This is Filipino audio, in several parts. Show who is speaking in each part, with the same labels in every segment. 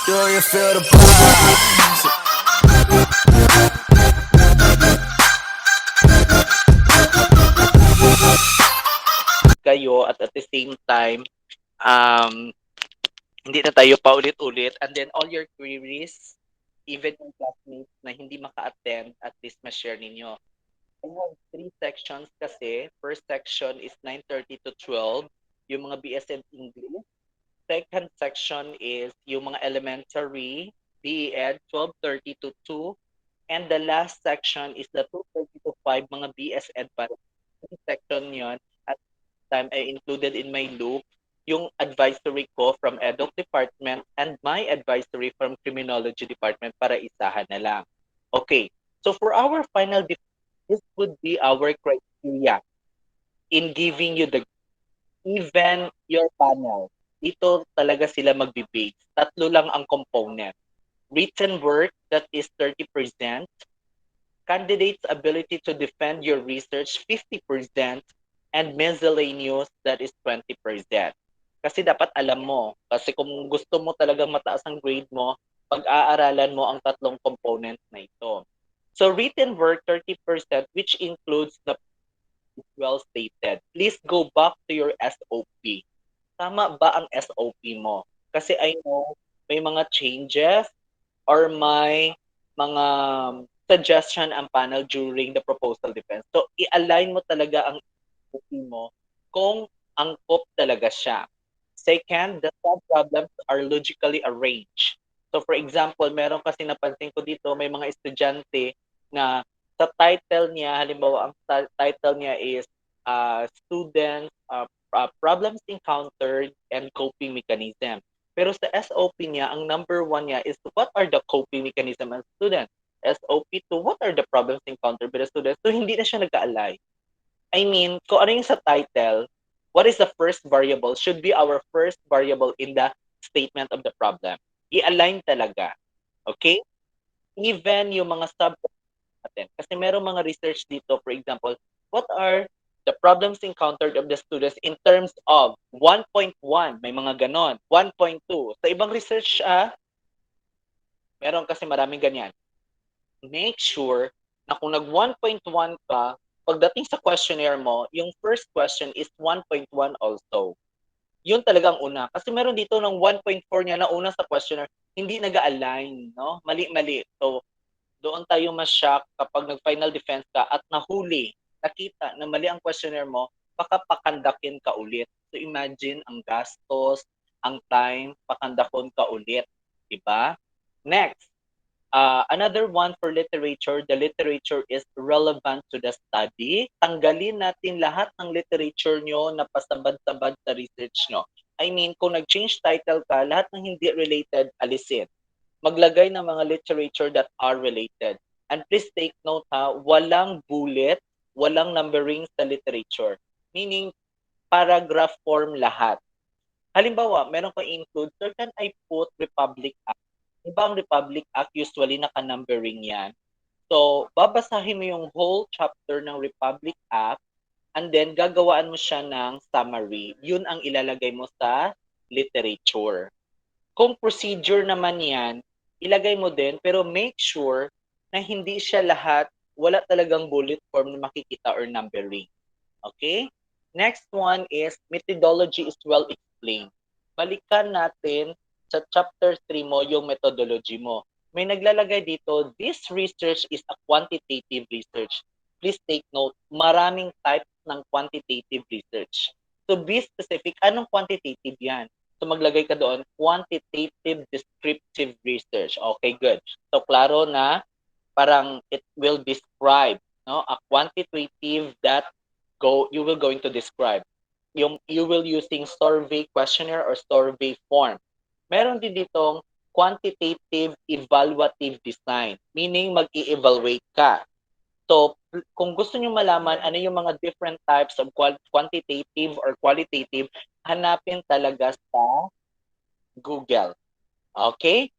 Speaker 1: Do you feel the vibes?
Speaker 2: Kayo at the same time, um, hindi na tayo paulit-ulit and then all your queries, even yung classmates na hindi maka-attend, at least ma-share ninyo. I have three sections kasi. First section is 9:30 to 12, yung mga BSN English. Second section is yung mga elementary, BEd, 12:30 to 2. And the last section is the 2:30 to 5, mga BSEd pa. Section yon. At time, I included in my loop yung advisory ko from EDOC department and my advisory from criminology department para isahan na lang. Okay. So for our final, this would be our criteria in giving you the even your panel. Dito talaga sila magbe-base. Tatlo lang ang component. Written work, that is 30%. Candidates' ability to defend your research, 50%. And miscellaneous, that is 20%. Kasi dapat alam mo. Kasi kung gusto mo talagang mataas ang grade mo, pag-aaralan mo ang tatlong components na ito. So written work, 30%, which includes the well stated. Please go back to your SOP. Tama ba ang SOP mo? Kasi I know may mga changes or may mga suggestion ang panel during the proposal defense. So, i-align mo talaga ang SOP mo kung angkop talaga siya. Second, the sub-problems are logically arranged. So, for example, meron kasi napansin ko dito, may mga estudyante na sa title niya, halimbawa, ang title niya is Students Problems Encountered and Coping Mechanism. Pero sa SOP niya, ang number one niya is what are the coping mechanism of students? SOP2, what are the problems encountered by the students? So, hindi na siya nag-aalay. I mean, kung ano yung sa title, what is the first variable should be our first variable in the statement of the problem. I-align talaga. Okay? Even yung mga sub natin. Kasi merong mga research dito, for example, what are the problems encountered of the students in terms of 1.1, may mga ganon, 1.2. Sa ibang research, meron kasi maraming ganyan. Make sure na kung nag 1.1 ka, pagdating sa questionnaire mo, yung first question is 1.1 also. Yun talagang una. Kasi meron dito ng 1.4 niya na una sa questionnaire, hindi nag-align, no? Mali-mali. So, doon tayo ma-shock kapag nag-final defense ka at nahuli, nakita na mali ang questionnaire mo, baka pakandakin ka ulit. So imagine ang gastos, ang time, pakandakon ka ulit. Diba? Next, another one for literature, the literature is relevant to the study. Tanggalin natin lahat ng literature nyo na pasabad-sabad sa research nyo. I mean, kung nag-change title ka, lahat ng hindi related, alisin. Maglagay ng mga literature that are related. And please take note ha, walang bullet, walang numbering sa literature. Meaning, paragraph form lahat. Halimbawa, meron ko include, sir, can I put Republic Act? Diba ang Republic Act, usually naka-numbering yan. So, babasahin mo yung whole chapter ng Republic Act and then gagawaan mo siya ng summary. Yun ang ilalagay mo sa literature. Kung procedure naman yan, ilagay mo din, pero make sure na hindi siya lahat, wala talagang bullet form na makikita or numbering. Okay? Next one is methodology is well explained. Balikan natin sa chapter 3 mo yung methodology mo. May naglalagay dito, this research is a quantitative research. Please take note, maraming types ng quantitative research. So be specific, anong quantitative yan? So maglagay ka doon, quantitative descriptive research. Okay, good. So klaro na parang it will describe, no? A quantitative that you will going to describe. You will using survey questionnaire or survey form. Meron din ditong quantitative evaluative design, meaning mag-i-evaluate ka. So, kung gusto niyo malaman ano yung mga different types of quantitative or qualitative, hanapin talaga sa Google. Okay?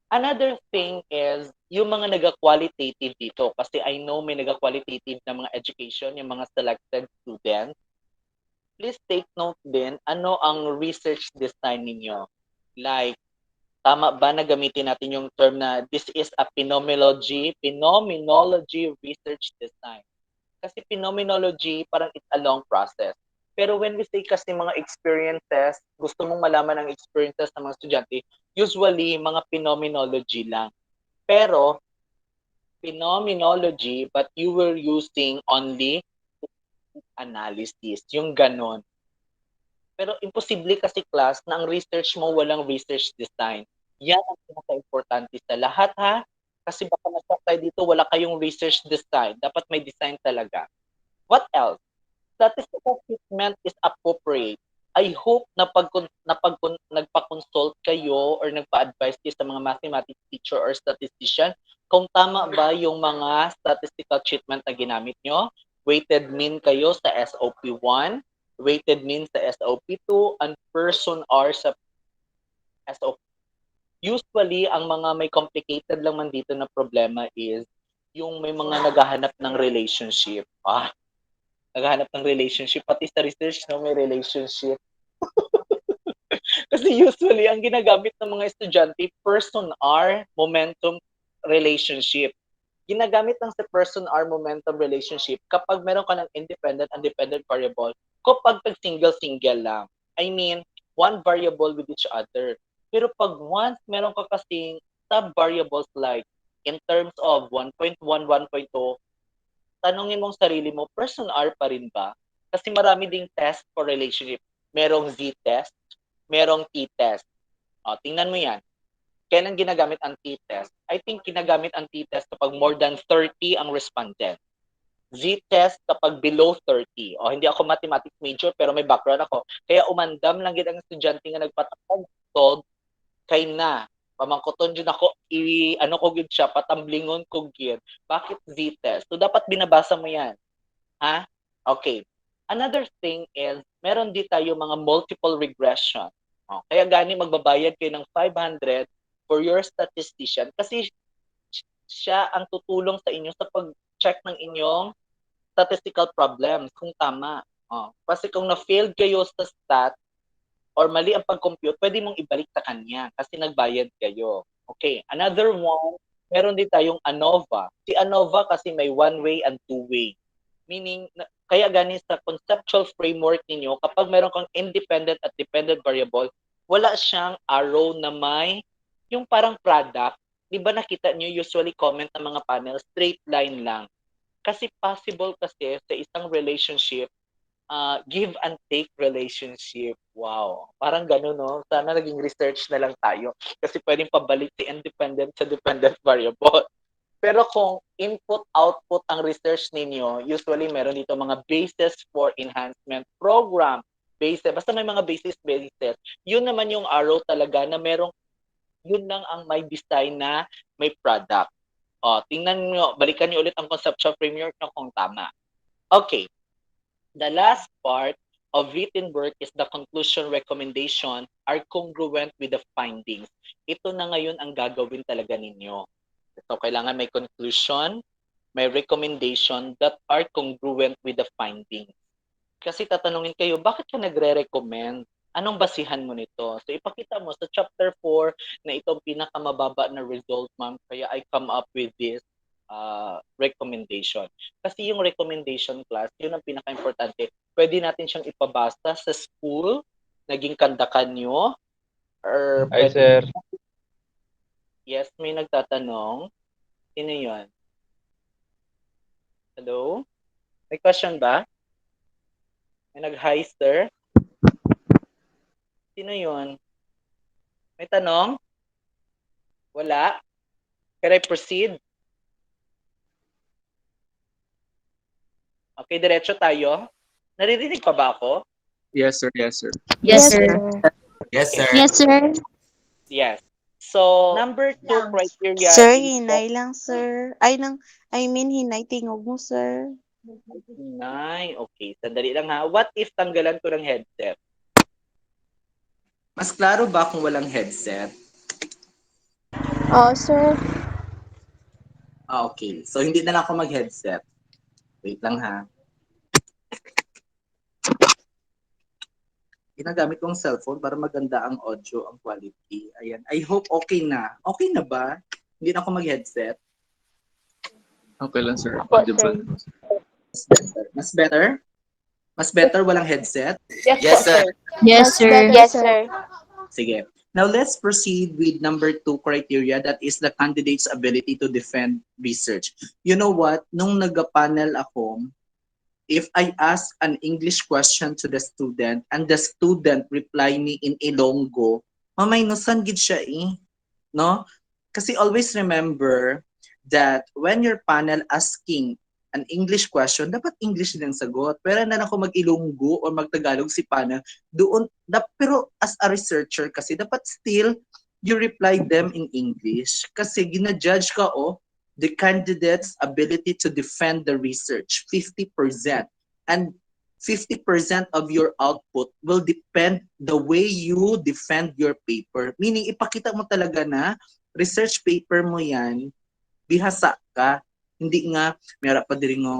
Speaker 2: Another thing is yung mga naga-qualitative dito kasi I know may naga-qualitative na mga education, yung mga selected students. Please take note din ano ang research design ninyo. Like, Tama ba na gamitin natin yung term na this is a phenomenology research design? Kasi phenomenology, parang it's a long process. Pero when we say kasi mga experiences, gusto mong malaman ang experiences ng mga estudyante, usually mga phenomenology lang. Pero phenomenology, but you were using only analysis, yung ganon. Pero imposible kasi class na ang research mo walang research design. Yan ang pinaka-importante sa lahat ha. Kasi baka nasa tayo dito, wala kayong research design. Dapat may design talaga. What else? Statistical treatment is appropriate. I hope nagpa-consult kayo or nagpa-advise kayo sa mga mathematics teacher or statistician kung tama ba yung mga statistical treatment na ginamit nyo. Weighted mean kayo sa SOP1, weighted mean sa SOP2, and person R sa SOP. Usually, ang mga may complicated lang man dito na problema is yung may mga naghahanap ng relationship. Naghahanap ng relationship. Pati sa research, no, may relationship. Kasi usually, ang ginagamit ng mga estudyante, person R, momentum, relationship. Ginagamit lang sa person R, momentum, relationship kapag meron ka ng independent and dependent variable, kapag single-single lang. I mean, one variable with each other. Pero pag once meron ka kasing sub-variables like in terms of 1.1, 1.2, tanungin mong sarili mo, person R pa rin ba? Kasi marami ding test for relationship. Merong Z-test, merong T-test. Tingnan mo yan. Kailan ginagamit ang T-test? I think ginagamit ang T-test kapag more than 30 ang respondent. Z-test kapag below 30. Hindi ako mathematics major pero may background ako. Kaya umandam lang gid ang estudyante nga nagpatapag solve kay na pamangkoton jud ako ano ko gid siya patamblingon ko gid. Bakit Z-test? So dapat binabasa mo yan. Ha? Okay. Another thing is meron di tayo mga multiple regression. Kaya gani magbabayad kayo ng 500 for your statistician kasi siya ang tutulong sa inyo sa pag-check ng inyong statistical problems kung tama. Kasi kung na-failed kayo sa stat or mali ang pag-compute, pwede mong ibalik sa kanya kasi nagbayad kayo. Okay, another one, meron din tayong ANOVA. Si ANOVA kasi may one-way and two-way. Meaning, kaya gani sa conceptual framework ninyo, kapag meron kang independent at dependent variable, wala siyang arrow na may yung parang product. Di ba nakita nyo usually comment ng mga panel, straight line lang. Kasi possible kasi sa isang relationship, give and take relationship. Wow. Parang gano'n, no? Sana naging research na lang tayo. Kasi pwedeng pabalik si independent sa dependent variable. Pero kung input-output ang research ninyo, usually meron dito mga basis for enhancement program. Basis. Basta may mga basis. Yun naman yung arrow talaga na merong, yun lang ang may design na may product. Tingnan nyo, balikan nyo ulit ang conceptual framework na kung tama. Okay. The last part of written work is the conclusion recommendation are congruent with the findings. Ito na ngayon ang gagawin talaga ninyo. So, kailangan may conclusion, may recommendation that are congruent with the findings. Kasi tatanungin kayo, bakit ka nagre-recommend? Anong basihan mo nito? So, ipakita mo sa chapter 4 na itong pinakamababa na result, ma'am. Kaya I come up with this recommendation. Kasi yung recommendation class, yun ang pinaka-importante. Pwede natin siyang ipabasa sa school, naging kandakan nyo, or
Speaker 3: Hi,
Speaker 2: pwede,
Speaker 3: sir.
Speaker 2: yes, may nagtatanong. Sino yun? Hello? May question ba? May nag-hi, sir? Sino yun? May tanong? Wala? Can I proceed? Okay, diretso tayo. Naririnig pa ba ako?
Speaker 3: Yes, sir. Yes, sir.
Speaker 4: Yes, sir.
Speaker 1: Yes, sir.
Speaker 4: Yes, sir.
Speaker 2: Yes. So, number 2 criteria
Speaker 5: Sir,
Speaker 2: is
Speaker 5: hinay lang, sir. I mean, hinay tingog mo, sir.
Speaker 2: hinay. Okay, sandali lang ha. What if tanggalan ko ng headset?
Speaker 1: Mas klaro ba kung walang headset?
Speaker 4: Oo, sir.
Speaker 1: Okay. So, hindi na lang ako mag-headset. Wait lang ha. ginagamit ko ang cellphone para maganda ang audio, ang quality. Ayan. I hope okay na. Okay na ba? Hindi na ako mag-headset.
Speaker 3: Okay lang, sir.
Speaker 4: Opo,
Speaker 3: Audible.
Speaker 1: Mas better. Mas better? Mas better walang headset?
Speaker 4: Yes,
Speaker 1: Yes,
Speaker 4: po,
Speaker 1: sir.
Speaker 4: sir.
Speaker 5: Yes,
Speaker 4: Mas better,
Speaker 5: Yes,
Speaker 4: sir.
Speaker 1: Sige. Now let's proceed with number 2 criteria, that is the candidate's ability to defend research. You know what? Nung nag-panel ako, if I ask an English question to the student and the student reply me in Ilonggo, mamay no san gid siya no? Kasi always remember that when your panel asking an English question, dapat English din sagot. Pero na ako mag-Ilonggo or mag-Tagalog si panel, pero as a researcher kasi dapat still you reply them in English kasi gina-judge ka the candidate's ability to defend the research, 50%. And 50% of your output will depend the way you defend your paper. Meaning, ipakita mo talaga na research paper mo yan, bihasa ka. Hindi nga, mayroon pa din nga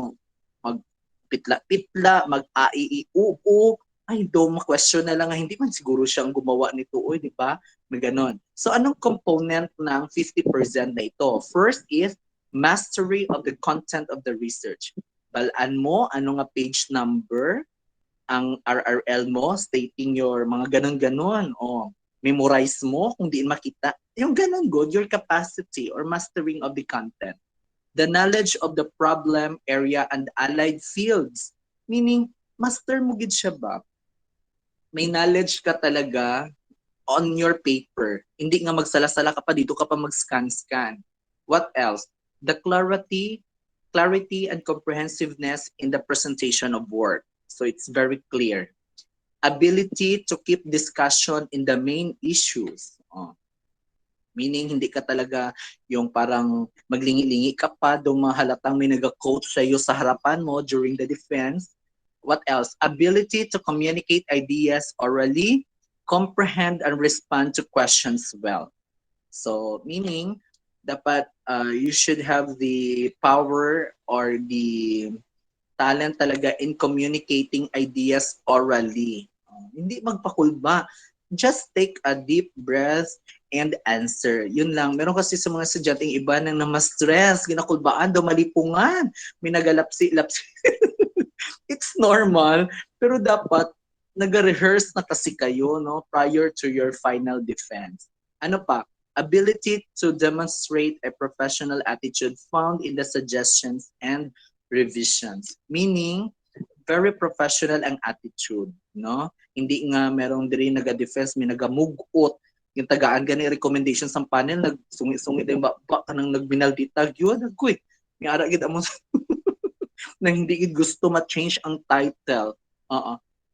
Speaker 1: magpitla-pitla, mag-aiiuu, ay, ma-question na lang nga, hindi man siguro siyang gumawa nito, di ba? May ganon. So, anong component ng 50% na ito? First is, mastery of the content of the research. Balaan mo, ano nga page number, ang RRL mo, stating your mga ganon-ganon, memorize mo kung di makita. Yung ganon good, your capacity or mastering of the content. The knowledge of the problem area and allied fields. Meaning, master mo gid siya ba? May knowledge ka talaga on your paper. Hindi nga magsala-sala ka pa dito ka pa mag-scan-scan. What else? The clarity and comprehensiveness in the presentation of work. So it's very clear. Ability to keep discussion in the main issues. Meaning, hindi ka talaga yung parang maglingi-lingi ka pa, mahalatang may nag-coach sa iyo sa harapan mo during the defense. What else? Ability to communicate ideas orally, comprehend and respond to questions well. So, meaning, dapat you should have the power or the talent talaga in communicating ideas orally. Hindi magpakulba. Just take a deep breath and answer. Yun lang. Meron kasi sa mga estudyanteng iba nang na-stress, ginakulbaan, daw malipungan, may nagalapsi-lapsi. It's normal, pero dapat nag-rehearse na kasi kayo prior to your final defense. Ano pa? Ability to demonstrate a professional attitude found in the suggestions and revisions. Meaning, very professional ang attitude, Hindi nga merong diri naga-defense, may nagamugot, yung tagaan gani recommendations ng panel, nagsungi-sungi din ba ka nang nagbinalditag, yun, nagkuy. May ara gid amo na hindi gid gusto ma-change ang title.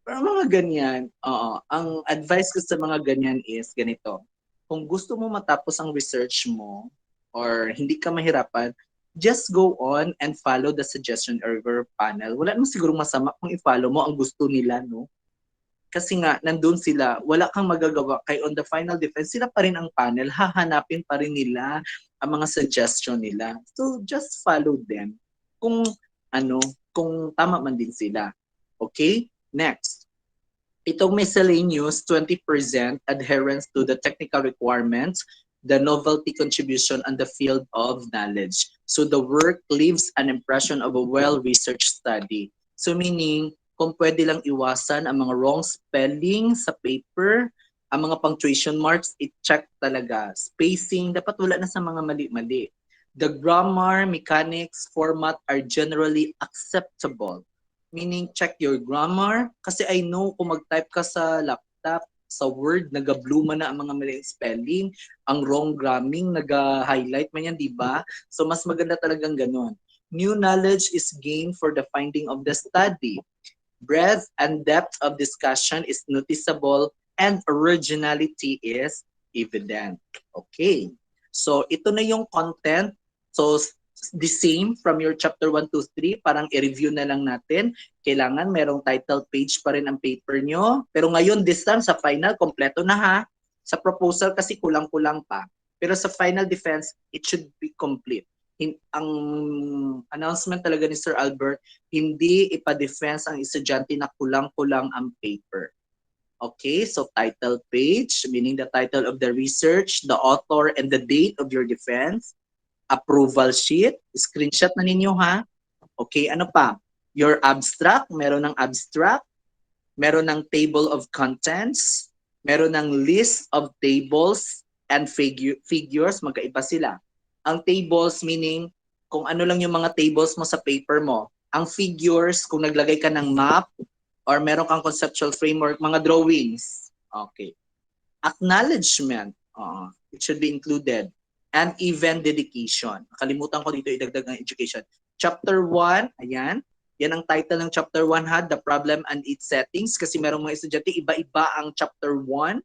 Speaker 1: Pero mga ganyan, ang advice ko sa mga ganyan is ganito. Kung gusto mo matapos ang research mo or hindi ka mahirapan, just go on and follow the suggestion of your panel. Wala naman siguro masama kung i-follow mo ang gusto nila, Kasi nga, nandun sila, wala kang magagawa. Kaya on the final defense, sila pa rin ang panel, hahanapin pa rin nila ang mga suggestion nila. So, just follow them. Kung tama man din sila. Okay? Next. Itong miscellaneous, 20% adherence to the technical requirements, the novelty contribution on the field of knowledge. So the work leaves an impression of a well-researched study. So meaning, kung pwede lang iwasan ang mga wrong spelling sa paper, ang mga punctuation marks, i-check talaga. Spacing, dapat wala na sa mga mali-mali. The grammar, mechanics, format are generally acceptable. Meaning, check your grammar. Kasi I know kung mag-type ka sa laptop, sa Word, naga-blue man na ang mga mali spelling, ang wrong gramming, naga-highlight man yan, di ba? So, mas maganda talagang ganun. New knowledge is gained for the finding of the study. Breadth and depth of discussion is noticeable and originality is evident. Okay. So, ito na yung content. So, the same from your chapter 1 to 3, parang i-review na lang natin. Kailangan merong title page pa rin ang paper nyo. Pero ngayon, this time, sa final, kompleto na ha. Sa proposal kasi kulang-kulang pa. Pero sa final defense, it should be complete. Ang announcement talaga ni Sir Albert, hindi ipa-defense ang estudyante na kulang-kulang ang paper. Okay, so title page, meaning the title of the research, the author, and the date of your defense. Approval sheet, screenshot na ninyo ha. Okay, ano pa? Your abstract, meron ng abstract, meron ng table of contents, meron ng list of tables and figures, magkaiba sila. Ang tables meaning kung ano lang yung mga tables mo sa paper mo. Ang figures, kung naglagay ka ng map or meron kang conceptual framework, mga drawings. Okay. Acknowledgement, it should be included. And event dedication. Kalimutan ko dito idagdag ng education. Chapter 1, ayan. Yan ang title ng chapter 1 ha, the problem and its settings. Kasi merong mga estudyante, iba-iba ang chapter 1.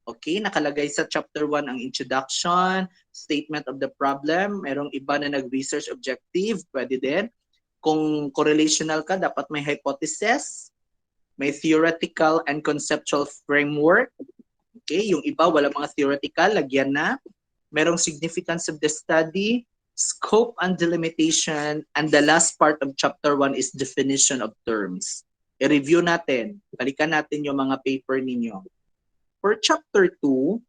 Speaker 1: Okay, nakalagay sa chapter 1 ang introduction, statement of the problem. Merong iba na nag-research objective, pwede din. Kung correlational ka, dapat may hypothesis, may theoretical and conceptual framework. Okay, yung iba, wala mga theoretical, lagyan na. Merong significance of the study, scope and delimitation, and the last part of chapter 1 is definition of terms. I-review natin, balikan natin yung mga paper ninyo. For chapter 2,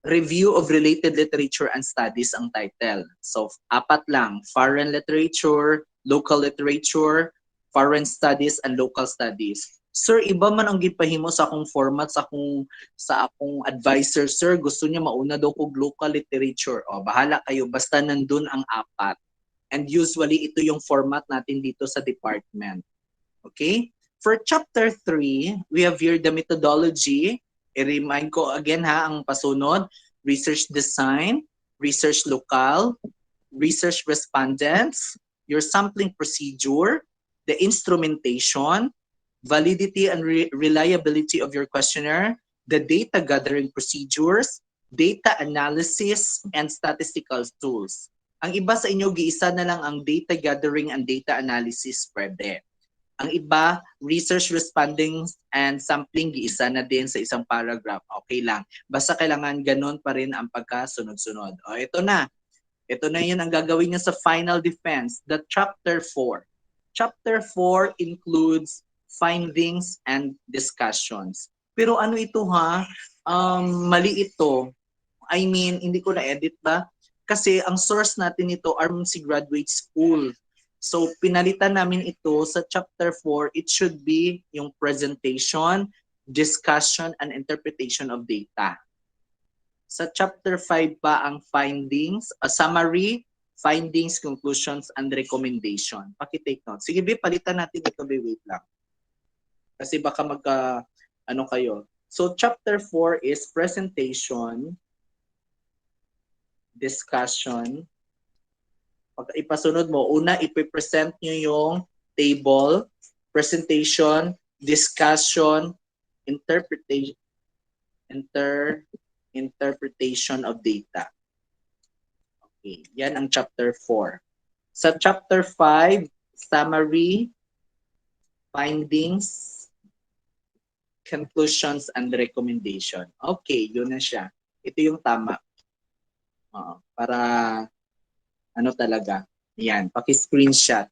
Speaker 1: review of related literature and studies ang title. So, 4 lang, foreign literature, local literature, foreign studies, and local studies. Sir, iba man ang gipahimo sa akong format sa akong advisor, sir. Gusto niya mauna daw kog local literature. O, bahala kayo basta nandun ang 4. And usually ito yung format natin dito sa department. Okay? For chapter 3, we have here the methodology. I-remind ko again ha ang pasunod. Research design, research local, research respondents, your sampling procedure, the instrumentation, validity and reliability of your questionnaire, the data gathering procedures, data analysis, and statistical tools. Ang iba sa inyo, giisa na lang ang data gathering and data analysis pwede. Ang iba, research responding and sampling, giisa na din sa isang paragraph. Okay lang. Basta kailangan ganun pa rin ang pagkasunod-sunod. O, ito na. Ito na yun ang gagawin niya sa final defense, the chapter 4. Chapter 4 includes findings and discussions. Pero ano ito ha? Mali ito. I mean, hindi ko na-edit ba? Kasi ang source natin ito, RMC Graduate School. So, pinalitan namin ito sa chapter 4. It should be yung presentation, discussion, and interpretation of data. Sa chapter 5 pa ang findings, a summary, findings, conclusions, and recommendation. Paki-take note. Sige, palitan natin ito. Wait lang. Kasi baka ano kayo. So, chapter 4 is presentation, discussion. Pag ipasunod mo, una, ipipresent nyo yung table, presentation, discussion, interpretation of data. Okay, yan ang chapter 4. Sa chapter 5, summary, findings, conclusions, and recommendation. Okay, yun na siya. Ito yung tama. Para ano talaga. Yan, paki-screenshot.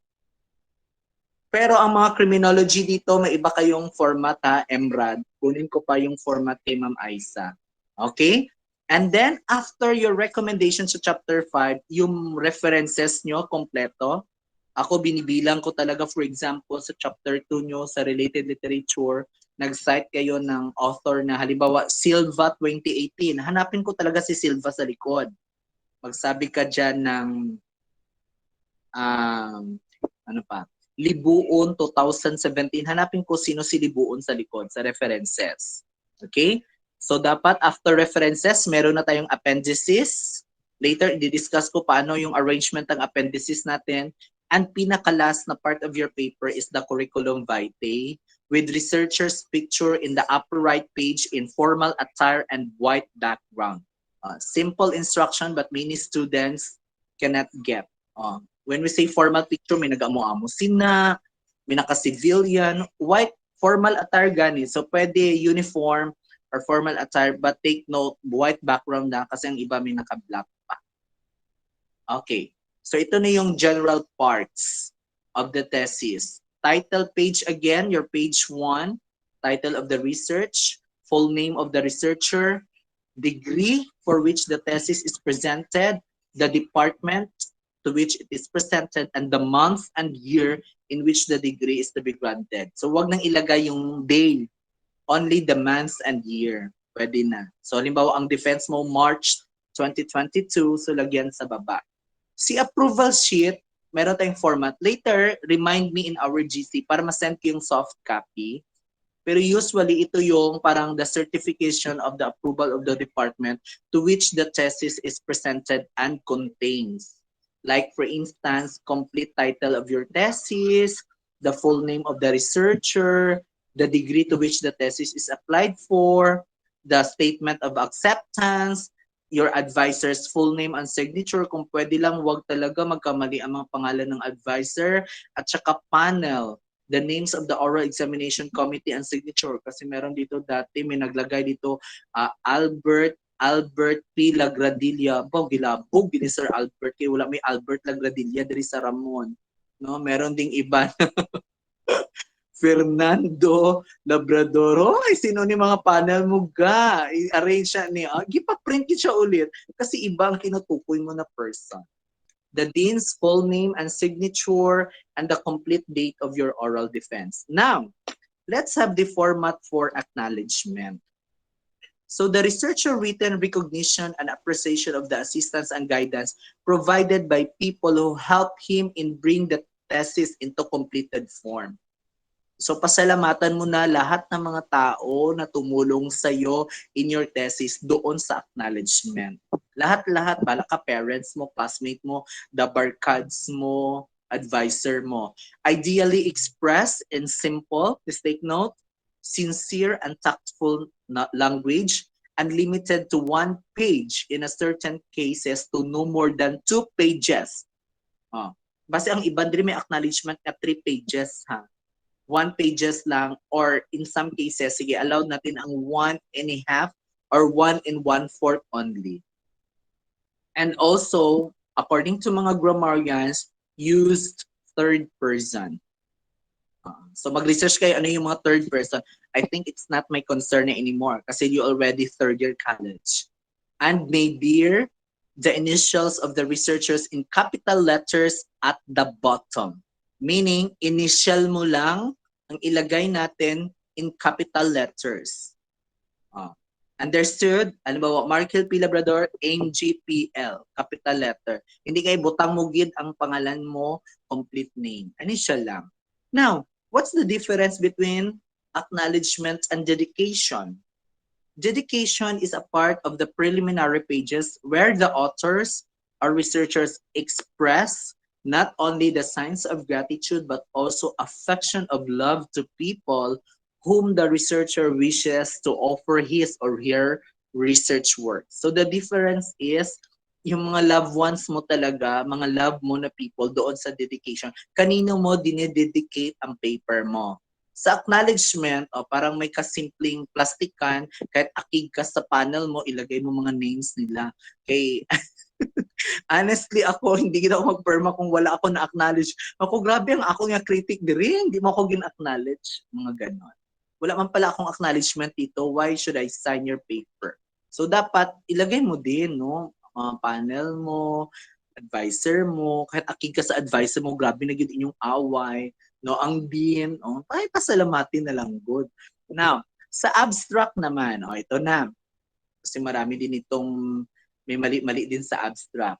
Speaker 1: Pero ang mga criminology dito, may iba kayong format ha, MRAD. Kunin ko pa yung format kay Ma'am Aisa. Okay? And then, after your recommendation sa chapter 5, yung references nyo, kompleto. Ako, binibilang ko talaga, for example, sa chapter 2 nyo, sa related literature, nag-cite kayo ng author na halimbawa Silva 2018. Hanapin ko talaga si Silva sa likod. Magsabi ka dyan ng Libuon 2017. Hanapin ko sino si Libuon sa likod, sa references. Okay? So dapat after references, meron na tayong appendices. Later, i-discuss ko paano yung arrangement ng appendices natin. And pinaka-last na part of your paper is the curriculum vitae, with researchers' picture in the upper right page in formal attire and white background. Simple instruction but many students cannot get. When we say formal picture, may nag-amo-amo sina, may naka-civilian, white formal attire gani. So pwede uniform or formal attire but take note, white background na kasi ang iba may naka-black pa. Okay. So ito na yung general parts of the thesis. Title page again, your page 1. title of the research, full name of the researcher, degree for which the thesis is presented, the department to which it is presented, and the month and year in which the degree is to be granted. So wag nang ilagay yung day, only the month and year. Pwede na. So halimbawa ang defense mo March 2022, so lagyan sa baba. Si approval sheet, meron tayong format. Later, remind me in our GC para ma-send ko yung soft copy. Pero usually, ito yung parang the certification of the approval of the department to which the thesis is presented and contains. Like for instance, complete title of your thesis, the full name of the researcher, the degree to which the thesis is applied for, the statement of acceptance, your advisor's full name and signature. Kung pwede lang, wag talaga magkamali ang mga pangalan ng advisor, at saka panel, the names of the oral examination committee and signature. Kasi meron dito dati, may naglagay dito, Albert P. Lagradilla. Gilabog, gini Sir Albert. Kaya wala may Albert Lagradilla dari sa Ramon. No? Meron ding iba Fernando Labrador. Ay, sino ni mga panel mo ga? I-arrange siya niya. Gipa-print siya ulit kasi iba ang tinutukoy mo na person. The dean's full name and signature and the complete date of your oral defense. Now, let's have the format for acknowledgement. So the researcher written recognition and appreciation of the assistance and guidance provided by people who help him in bring the thesis into completed form. So pasalamatan mo na lahat ng mga tao na tumulong sa iyo in your thesis doon sa acknowledgement. Lahat-lahat, bala ka parents mo, classmate mo, the barkads mo, advisor mo. Ideally expressed in simple, please take note, sincere and tactful language, and limited to 1 page in a certain cases to no more than 2 pages. Basta ang iba din may acknowledgement na 3 pages ha. 1 pages lang, or in some cases, sige, allowed natin ang 1 1/2 or 1 1/4 only. And also, according to mga grammarians, used third person. So mag-research kayo ano yung mga third person. I think it's not my concern anymore kasi you already third year college. And may bear the initials of the researchers in capital letters at the bottom. Meaning, initial mo lang ang ilagay natin in capital letters. Understood? Alam ba, Markel P. Labrador, MGPL, capital letter. Hindi kayo butang mugid ang pangalan mo, complete name. Initial lang. Now, what's the difference between acknowledgement and dedication? Dedication is a part of the preliminary pages where the authors or researchers express not only the signs of gratitude, but also affection of love to people whom the researcher wishes to offer his or her research work. So the difference is, yung mga loved ones mo talaga, mga love mo na people doon sa dedication, kanino mo dinededicate ang paper mo. Sa acknowledgement, parang may kasimpleng plastikan, kahit akig ka sa panel mo, ilagay mo mga names nila. Kay honestly ako, hindi gina ako magperma kung wala ako na-acknowledge. Ako, grabe ang ako nga critic din, hindi mo ako gin-acknowledge. Mga ganon. Wala man pala akong acknowledgement dito, why should I sign your paper? So dapat ilagay mo din, no? Panel mo, advisor mo, kahit akig ka sa advisor mo, grabe na yun inyong away, no? Ang dean, ay pasalamatin na lang good. Now, sa abstract naman, ito na. Kasi marami din itong may mali-mali din sa abstract.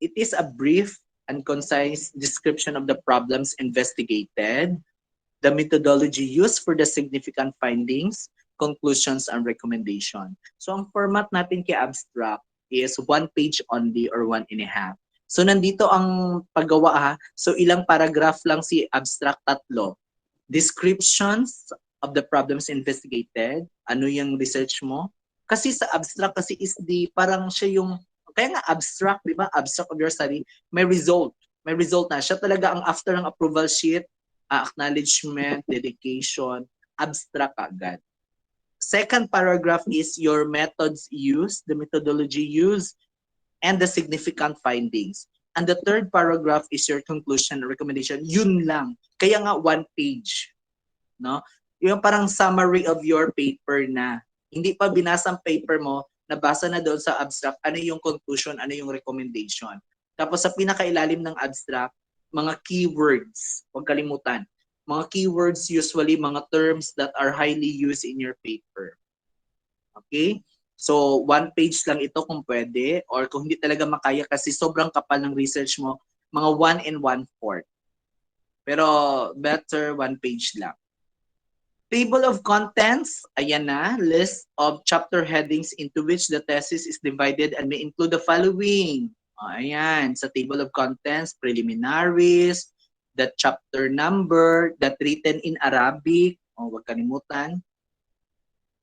Speaker 1: It is a brief and concise description of the problems investigated, the methodology used for the significant findings, conclusions, and recommendation. So ang format natin kay abstract is 1 page only or 1 1/2. So nandito ang paggawa ha. So ilang paragraph lang si abstract, 3. Descriptions of the problems investigated, ano yung research mo. Kasi sa abstract kasi is parang siya yung, kaya nga abstract, di ba? Abstract of your study, may result. May result na. Siya talaga ang after ng approval sheet, acknowledgement, dedication, abstract agad. Second paragraph is your methods used, the methodology used, and the significant findings. And the third paragraph is your conclusion and recommendation. Yun lang. Kaya nga 1 page. No? Yung parang summary of your paper na. Hindi pa binasa ang paper mo, nabasa na doon sa abstract, ano yung conclusion, ano yung recommendation. Tapos sa pinakailalim ng abstract, mga keywords, huwag kalimutan. Mga keywords usually mga terms that are highly used in your paper. Okay? So, 1 page lang ito kung pwede, or kung hindi talaga makaya kasi sobrang kapal ng research mo, mga 1 and 1/4. Pero better 1 page lang. Table of contents, ayan na, list of chapter headings into which the thesis is divided and may include the following. Ayan, sa table of contents, preliminaries, the chapter number, that written in Arabic, huwag kalimutan,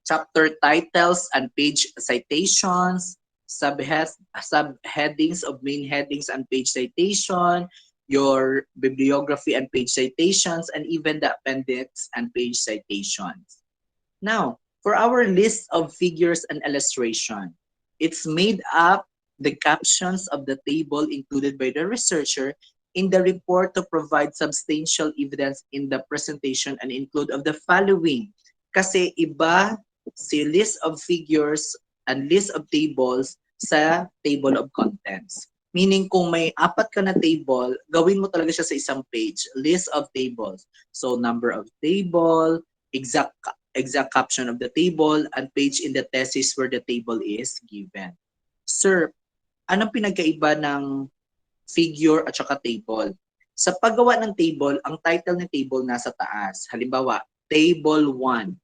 Speaker 1: chapter titles and page citations, subheadings of main headings and page citation, your bibliography and page citations, and even the appendix and page citations. Now, for our list of figures and illustration, it's made up the captions of the table included by the researcher in the report to provide substantial evidence in the presentation and include of the following. Kasi iba si list of figures and list of tables sa table of contents. Meaning kung may 4 ka na table, gawin mo talaga siya sa isang page, list of tables. So number of table, exact caption of the table, and page in the thesis where the table is given. Sir, anong pinagkaiba ng figure at saka table? Sa paggawa ng table, ang title ng table nasa taas. Halimbawa, table 1.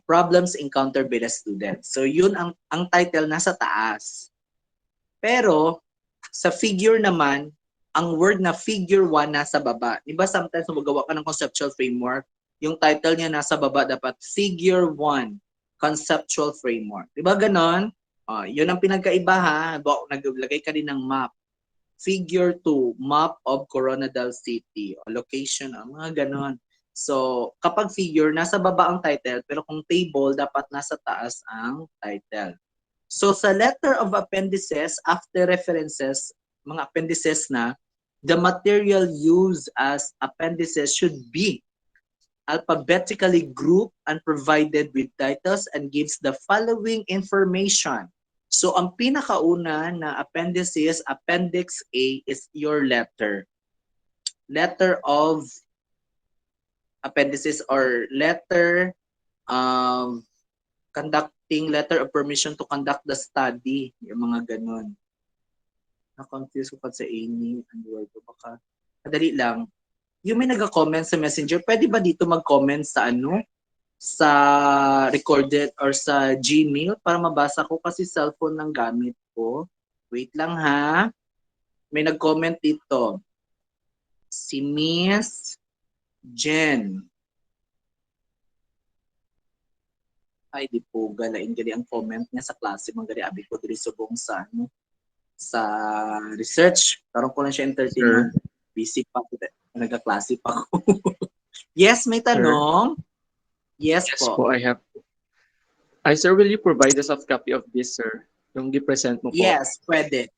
Speaker 1: Problems encountered by the student. So yun ang title nasa taas. Pero sa figure naman, ang word na figure 1 nasa baba. Diba sometimes magawa ka ng conceptual framework, yung title niya nasa baba dapat figure 1 conceptual framework. Diba ganon? Yun ang pinagkaiba ha. Naglagay ka din ng map. Figure 2, map of Coronadal City. O location, mga ganon. So, kapag figure, nasa baba ang title, pero kung table, dapat nasa taas ang title. So, sa letter of appendices, after references, mga appendices na, the material used as appendices should be alphabetically grouped and provided with titles and gives the following information. So, ang pinakauna na appendices, Appendix A, is your letter. Letter of appendices or letter conducting letter of permission to conduct the study, yung mga ganun. Na-confuse ko pa sa Amy and word ko baka madali lang. Yung may nag-comment sa messenger, pwede ba dito mag-comment sa sa recorded or sa Gmail para mabasa ko kasi cellphone ng gamit ko. Wait lang ha. May nag-comment dito. Si Miss Jen. Ay, di po, galain gali ang comment niya sa klase. Mga gali, abi ko diri subong sa, sa research. Karoon ko lang siya entertainment. Busy pa ko. Nagka-klase pa ko. Yes, may tanong? Yes,
Speaker 3: Yes
Speaker 1: po.
Speaker 3: po, I have. Sir, will you provide a soft copy of this, sir? Yung gi-present mo po.
Speaker 1: Yes, pwede.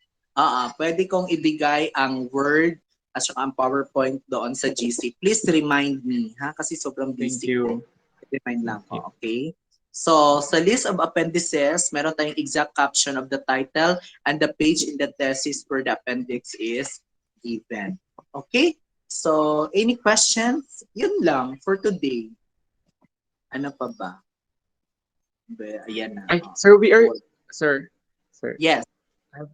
Speaker 1: Pwede kong ibigay ang Word at saka ang PowerPoint doon sa GC. Please remind me, ha? Kasi sobrang
Speaker 3: Thank
Speaker 1: busy ko.
Speaker 3: you.
Speaker 1: Remind lang po, okay? So, sa list of appendices, meron tayong exact caption of the title and the page in the thesis where the appendix is given. Okay? So, any questions? Yun lang for today. Ano pa ba? Ayan na.
Speaker 3: Sir, we are... Sir.
Speaker 1: Yes.
Speaker 3: I have